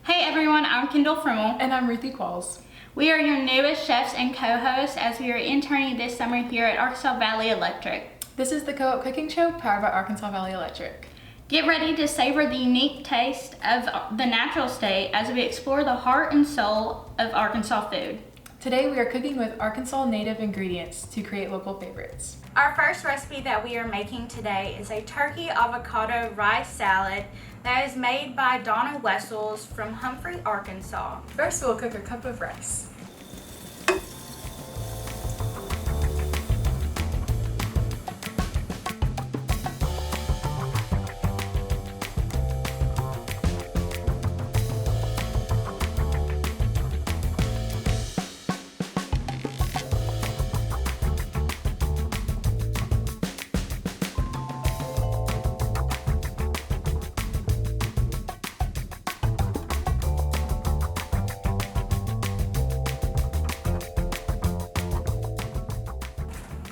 Hey everyone, I'm Kendall Frimmel. And I'm Ruthie Qualls. We are your newest chefs and co-hosts as we are interning this summer here at Arkansas Valley Electric. This is the Co-op Cooking Show powered by Arkansas Valley Electric. Get ready to savor the unique taste of the natural state as we explore the heart and soul of Arkansas food. Today we are cooking with Arkansas native ingredients to create local favorites. Our first recipe that we are making today is a turkey avocado rice salad that is made by Donna Wessels from Humphrey, Arkansas. First we'll cook a cup of rice.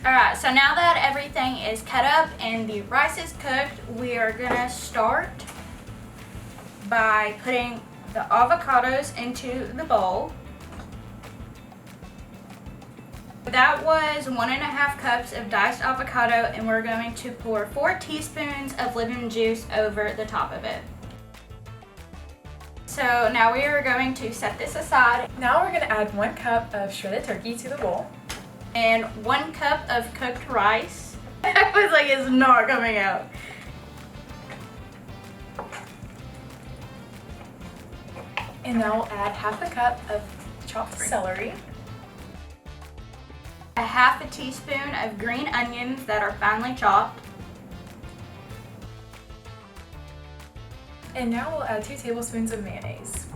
Alright, so now that everything is cut up and the rice is cooked, we are gonna start by putting the avocados into the bowl. That was 1.5 cups of diced avocado, and we're going to pour 4 teaspoons of lemon juice over the top of it. So now we are going to set this aside. Now we're going to add 1 cup of shredded turkey to the bowl. And 1 cup of cooked rice. I was like, it's not coming out. And now we'll add half a cup of chopped celery. A half a teaspoon of green onions that are finely chopped. And now we'll add 2 tablespoons of mayonnaise.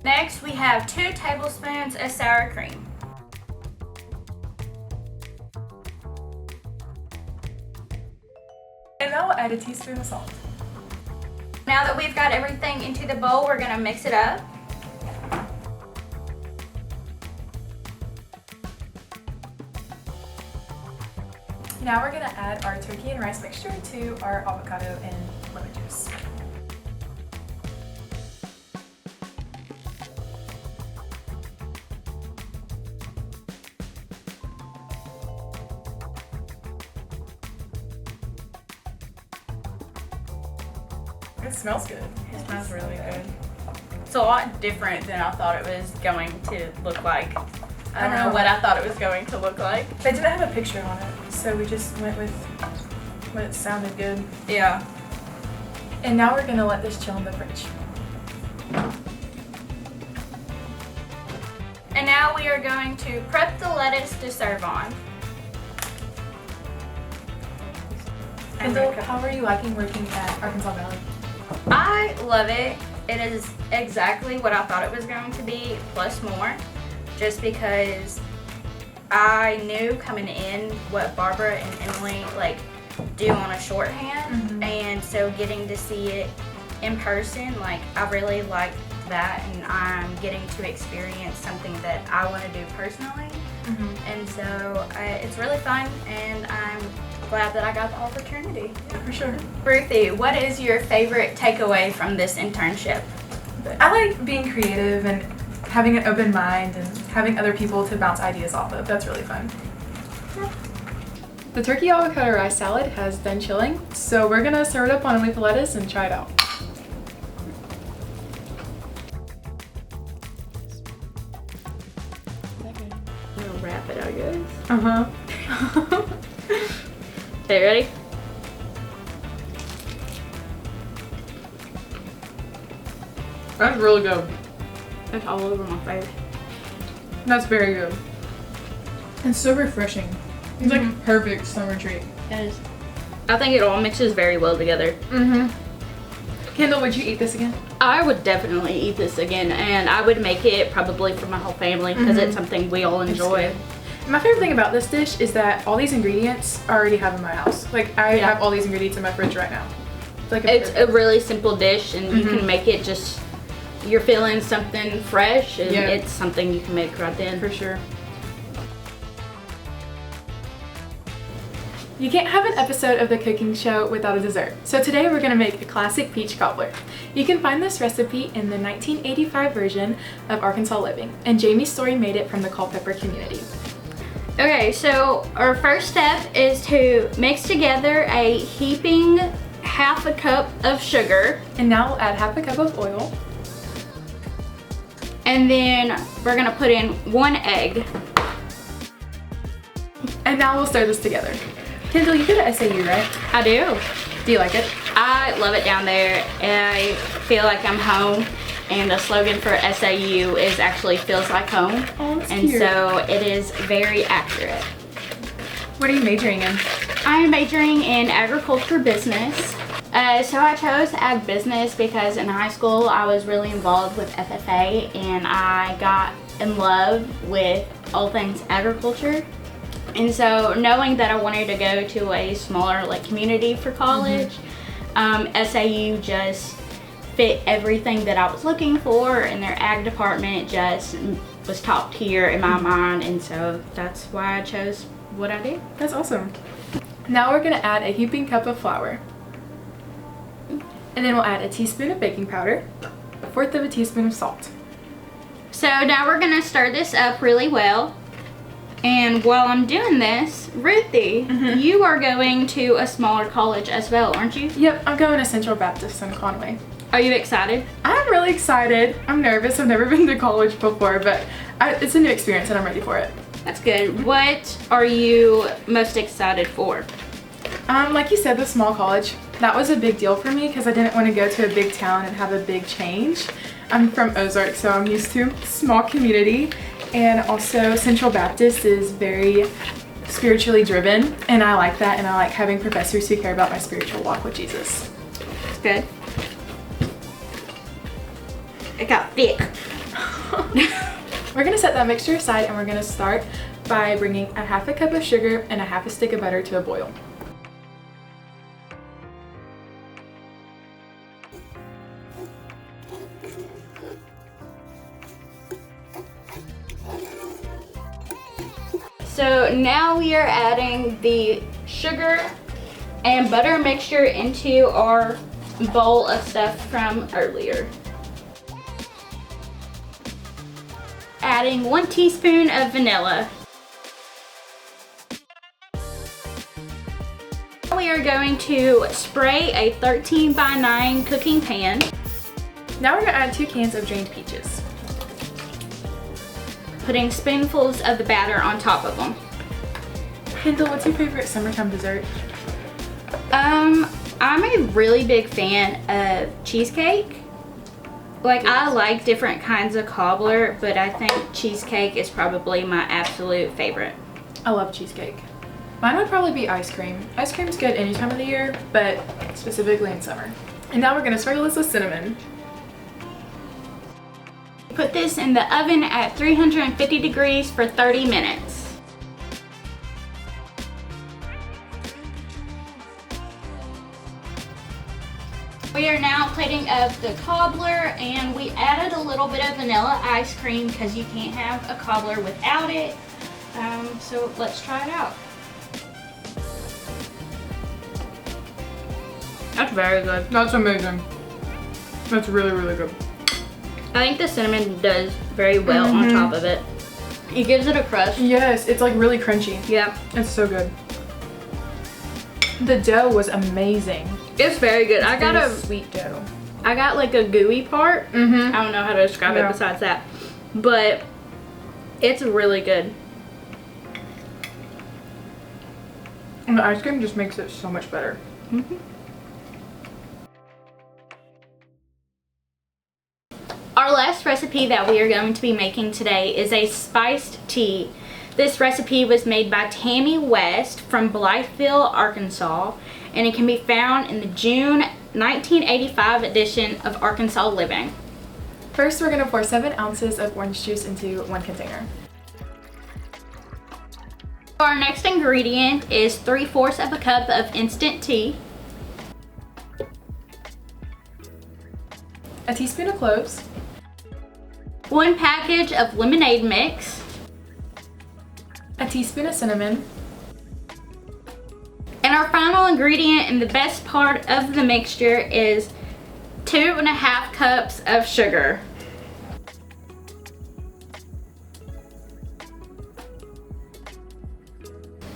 Next, we have 2 tablespoons of sour cream. And now we'll add a teaspoon of salt. Now that we've got everything into the bowl, we're gonna mix it up. Now we're going to add our turkey and rice mixture to our avocado and lemon juice. It smells good. It smells really good. It's a lot different than I thought it was going to look like. I don't know what I thought it was going to look like. They didn't have a picture on it, so we just went with when it sounded good. Yeah. And now we're going to let this chill in the fridge. And now we are going to prep the lettuce to serve on. Kendall, how are you liking working at Arkansas Valley? I love it. It is exactly what I thought it was going to be, plus more, just because I knew coming in what Barbara and Emily do on a shorthand, and so getting to see it in person, I really liked that, and I'm getting to experience something that I want to do personally, and so it's really fun, and I'm glad that I got the opportunity. Yeah, for sure. Ruthie, what is your favorite takeaway from this internship? I like being creative and having an open mind and having other people to bounce ideas off of. That's really fun. The turkey avocado rice salad has done chilling, so we're gonna serve it up on a leaf of lettuce and try it out. I'm gonna wrap it, I guess. Uh-huh. Okay, ready? That's really good. It's all over my face. That's very good. And so refreshing. It's like a perfect summer treat. It is. I think it all mixes very well together. Kendall, would you eat this again? I would definitely eat this again, and I would make it probably for my whole family because it's something we all enjoy. My favorite thing about this dish is that all these ingredients I already have in my house. I have all these ingredients in my fridge right now. It's a really simple dish, and you can make it just, you're feeling something fresh, and it's something you can make right then. For sure. You can't have an episode of the cooking show without a dessert. So today we're gonna make a classic peach cobbler. You can find this recipe in the 1985 version of Arkansas Living, and Jamie's story made it from the Culpeper community. Okay, so our first step is to mix together a heaping half a cup of sugar. And now we'll add half a cup of oil. And then we're gonna put in 1 egg. And now we'll stir this together. Kendall, you go to SAU, right? I do. Do you like it? I love it down there. I feel like I'm home. And the slogan for SAU is actually feels like home. Oh, that's and cute. so it is very accurate. What are you majoring in? I am majoring in agriculture business. So I chose ag business because in high school I was really involved with FFA and I got in love with all things agriculture. And so knowing that I wanted to go to a smaller community for college, SAU just fit everything that I was looking for, and their ag department just was top tier in my mind, and so that's why I chose what I did. That's awesome. Now we're gonna add a heaping cup of flour. And then we'll add a teaspoon of baking powder, 1/4 of a teaspoon of salt. So now we're gonna stir this up really well. And while I'm doing this, Ruthie, you are going to a smaller college as well, aren't you? Yep, I'm going to Central Baptist in Conway. Are you excited? I'm really excited. I'm nervous. I've never been to college before, but it's a new experience and I'm ready for it. That's good. What are you most excited for? Like you said, the small college. That was a big deal for me because I didn't want to go to a big town and have a big change. I'm from Ozark, so I'm used to small community. And also Central Baptist is very spiritually driven, and I like that, and I like having professors who care about my spiritual walk with Jesus. That's good. It got thick. We're gonna set that mixture aside and we're gonna start by bringing a half a cup of sugar and a half a stick of butter to a boil. So now we are adding the sugar and butter mixture into our bowl of stuff from earlier. Adding 1 teaspoon of vanilla. We are going to spray a 13x9 cooking pan. Now we're gonna add 2 cans of drained peaches. Putting spoonfuls of the batter on top of them. Kendall, what's your favorite summertime dessert? I'm a really big fan of cheesecake. I like different kinds of cobbler, but I think cheesecake is probably my absolute favorite. I love cheesecake. Mine would probably be ice cream. Ice cream's good any time of the year, but specifically in summer. And now we're gonna sprinkle this with cinnamon. Put this in the oven at 350 degrees for 30 minutes. We are now plating up the cobbler, and we added a little bit of vanilla ice cream because you can't have a cobbler without it. So let's try it out. That's very good. That's amazing. That's really, really good. I think the cinnamon does very well on top of it. It gives it a crust. Yes, it's like really crunchy. Yeah. It's so good. The dough was amazing. It's very good. I got a sweet dough. I got like a gooey part. I don't know how to describe it besides that. But it's really good. And the ice cream just makes it so much better. Our last recipe that we are going to be making today is a spiced tea. This recipe was made by Tammy West from Blytheville, Arkansas, and it can be found in the June 1985 edition of Arkansas Living. First, we're gonna pour 7 ounces of orange juice into 1 container. Our next ingredient is 3/4 of a cup of instant tea, a teaspoon of cloves, 1 package of lemonade mix, a teaspoon of cinnamon, our final ingredient and the best part of the mixture is 2.5 cups of sugar.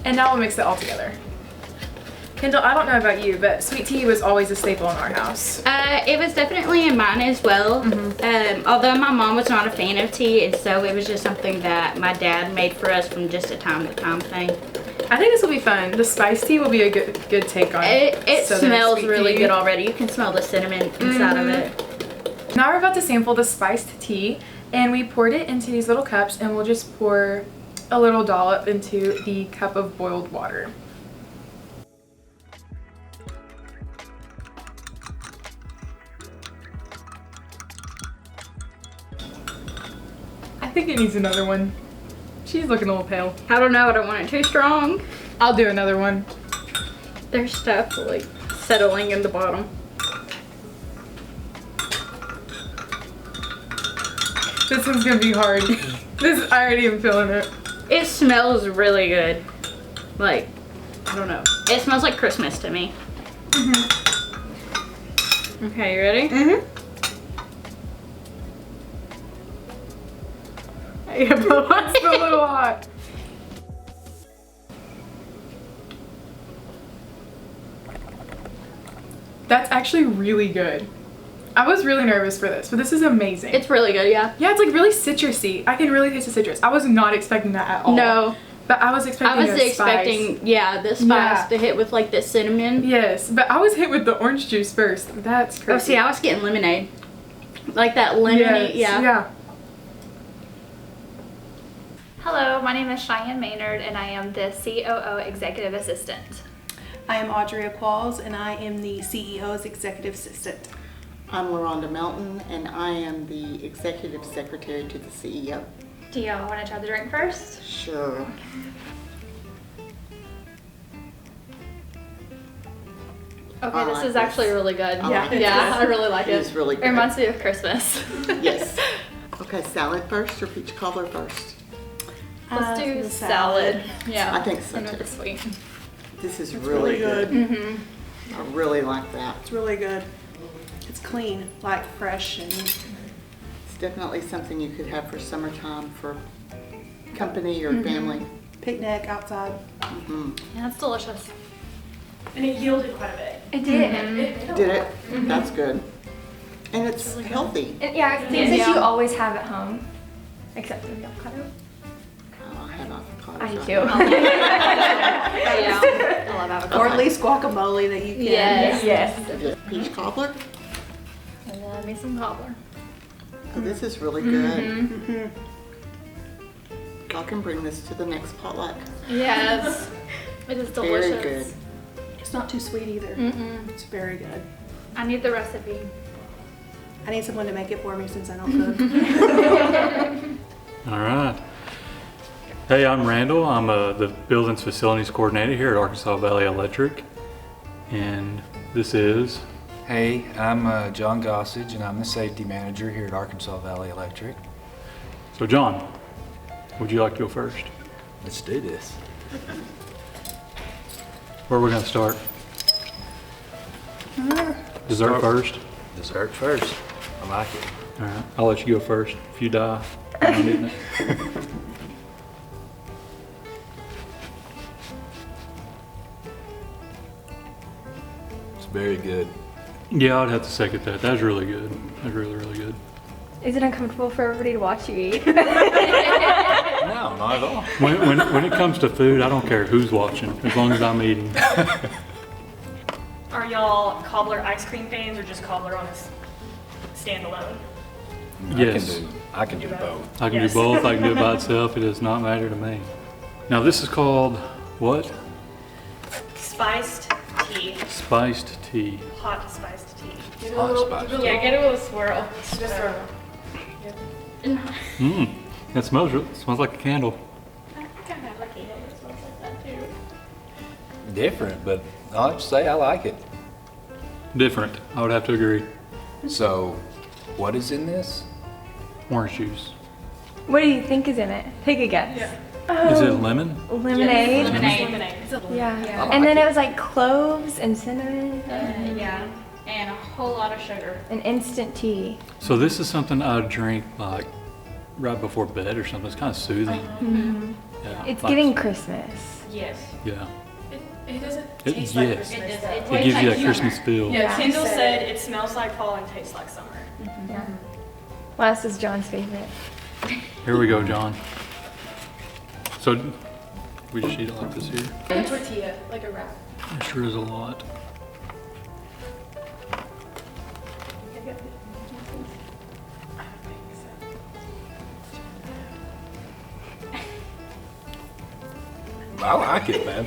And now we'll mix it all together. Kendall, I don't know about you, but sweet tea was always a staple in our house. It was definitely in mine as well. Although my mom was not a fan of tea, and so it was just something that my dad made for us from just a time to time thing. I think this will be fun. The spiced tea will be a good take on it. It Southern smells sweet really tea. good already. You can smell the cinnamon inside of it. Now we're about to sample the spiced tea, and we poured it into these little cups, and we'll just pour a little dollop into the cup of boiled water. I think it needs another one. She's looking a little pale. I don't know. I don't want it too strong. I'll do another one. There's stuff like settling in the bottom. This one's gonna be hard. I already am feeling it. It smells really good. Like, I don't know. It smells like Christmas to me. Okay, you ready? It's a little hot. That's actually really good. I was really nervous for this, but this is amazing. It's really good, yeah. Yeah, it's like really citrusy. I can really taste the citrus. I was not expecting that at all. No. But I was expecting I was expecting, yeah, the spice to hit with like the cinnamon. Yes, but I was hit with the orange juice first. That's crazy. Oh, see, I was getting lemonade. Like that lemony, Yeah. Hello, my name is Cheyenne Maynard and I am the COO Executive Assistant. I am Audrey Qualls and I am the CEO's Executive Assistant. I'm LaRonda Melton, and I am the Executive Secretary to the CEO. Do y'all want to try the drink first? Sure. Okay, I this like is this. actually really good. I like Yeah, it. I really like It it. is really It good. reminds me of Christmas. Yes. Okay, salad first or peach cobbler first? Let's do the salad. Yeah. I think so And with too. the sweet. This is It's really really good. I really like that. It's really good. It's clean, like fresh, and It's definitely something you could have for summertime for company or family. picnic outside. Yeah, it's delicious. And it yielded quite a bit. It did. Did it? That's good. And it's healthy. And yeah, things that you always have at home, except for the avocado. Oh, I have avocado. I right do. now. Yeah. I love avocado. Or at least guacamole that you can. Yes. Yes. Peach cobbler? And then me some cobbler. Oh, this is really good. I can bring this to the next potluck. Yes. It is delicious. Very good. It's not too sweet either. It's very good. I need the recipe. I need someone to make it for me since I don't cook. All right. Hey, I'm Randall. I'm the Buildings Facilities Coordinator here at Arkansas Valley Electric. And this is... Hey, I'm John Gossage, and I'm the Safety Manager here at Arkansas Valley Electric. So John, would you like to go first? Let's do this. Where are we going to start? Dessert first? Dessert first. I like it. All right. I'll let you go first. If you die, I'm not eating it. It's very good. Yeah, I'd have to second that. That's really good. That's really, really good. Is it uncomfortable for everybody to watch you eat? No, not at all. When it comes to food, I don't care who's watching, as long as I'm eating. Are y'all cobbler ice cream fans or just cobbler on its standalone? Yes. I can do both. I can Yes. do both. I can do it by itself. It does not matter to me. Now this is called what? Spiced tea, Spiced tea. hot spiced tea. Hot spice. Yeah, get it with a swirl. Mmm. It smells like a candle. I think I have a candle that smells like that too. Different, but I'll have to say I like it. Different. I would have to agree. So, what is in this? Orange juice. What do you think is in it? Take a guess. Is it lemon? Lemonade. Lemonade. Yeah. And then it was like cloves and cinnamon Yeah, and a whole lot of sugar. and instant tea. So this is something I drink like right before bed or something. It's kind of soothing. Yeah, It's like- getting Christmas. Yes. Yeah. It doesn't It- taste like yes. Christmas. It though. does. It gives you that Christmas feel. Yeah, Kendall said it smells like fall and tastes like summer. Yeah. Well, this is John's favorite. Here we go, John. So we just eat it like this here. A tortilla, like a wrap. It sure is a lot. I like it, man.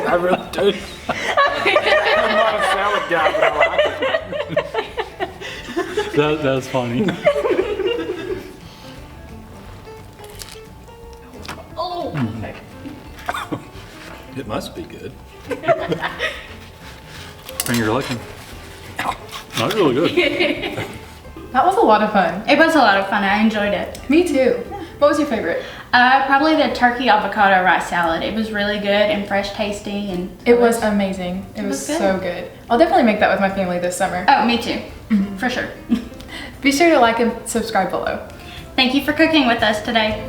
I really do. I'm not a salad guy, but I like it. That was funny. It must be good. And you're looking. That's really good. That was a lot of fun. It was a lot of fun. I enjoyed it. Me too. What was your favorite? Probably the turkey avocado rice salad. It was really good and fresh tasting, and It was amazing. It was good. so good. I'll definitely make that with my family this summer. Oh, me too, for sure. Be sure to like and subscribe below. Thank you for cooking with us today.